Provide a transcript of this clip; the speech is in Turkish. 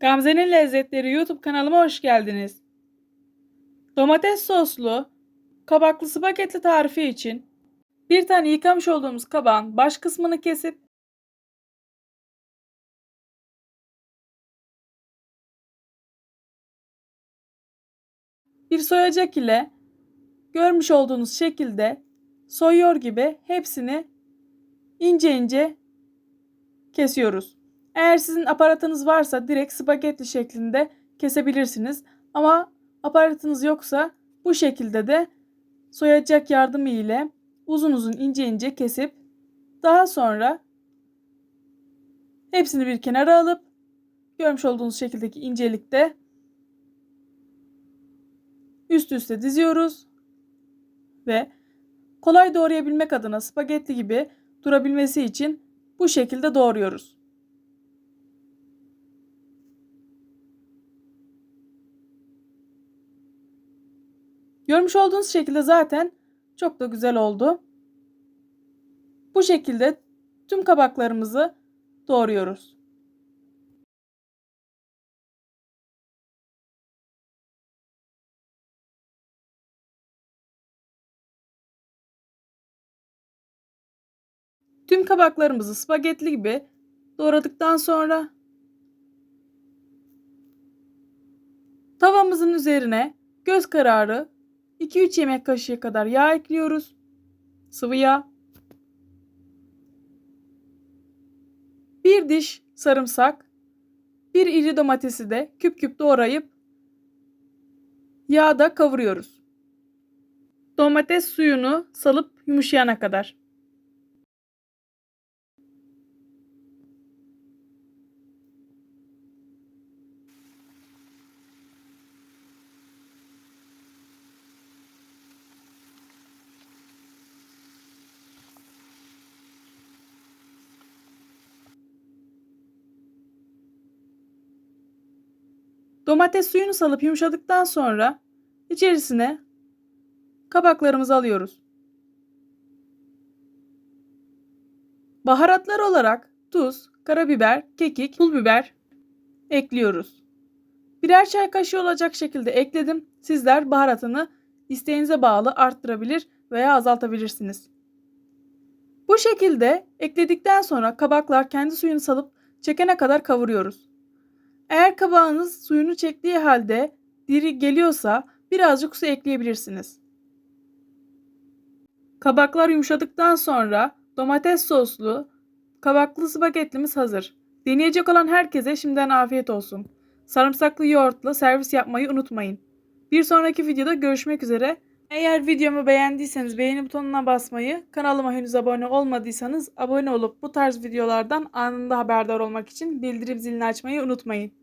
Gamze'nin Lezzetleri YouTube kanalıma hoş geldiniz. Domates soslu, kabaklı spagetti tarifi için bir tane yıkamış olduğumuz kabağın baş kısmını kesip bir soyacak ile görmüş olduğunuz şekilde soyuyor gibi hepsini ince ince kesiyoruz. Eğer sizin aparatınız varsa direkt spagetti şeklinde kesebilirsiniz. Ama aparatınız yoksa bu şekilde de soyacak yardımı ile uzun uzun ince ince kesip daha sonra hepsini bir kenara alıp görmüş olduğunuz şekildeki incelikte üst üste diziyoruz ve kolay doğrayabilmek adına spagetti gibi durabilmesi için bu şekilde doğruyoruz. Görmüş olduğunuz şekilde zaten çok da güzel oldu. Bu şekilde tüm kabaklarımızı doğruyoruz. Tüm kabaklarımızı spagetti gibi doğradıktan sonra tavamızın üzerine göz kararı 2-3 yemek kaşığı kadar yağ ekliyoruz. Sıvı yağ. Bir diş sarımsak, bir iri domatesi de küp küp doğrayıp yağda kavuruyoruz. Domates suyunu salıp yumuşayana kadar. Domates suyunu salıp yumuşadıktan sonra içerisine kabaklarımızı alıyoruz. Baharatlar olarak tuz, karabiber, kekik, pul biber ekliyoruz. Birer çay kaşığı olacak şekilde ekledim. Sizler baharatını isteğinize bağlı arttırabilir veya azaltabilirsiniz. Bu şekilde ekledikten sonra kabaklar kendi suyunu salıp çekene kadar kavuruyoruz. Eğer kabağınız suyunu çektiği halde diri geliyorsa birazcık su ekleyebilirsiniz. Kabaklar yumuşadıktan sonra domates soslu kabaklı spagettimiz hazır. Deneyecek olan herkese şimdiden afiyet olsun. Sarımsaklı yoğurtla servis yapmayı unutmayın. Bir sonraki videoda görüşmek üzere. Eğer videomu beğendiyseniz beğeni butonuna basmayı, kanalıma henüz abone olmadıysanız abone olup bu tarz videolardan anında haberdar olmak için bildirim zilini açmayı unutmayın.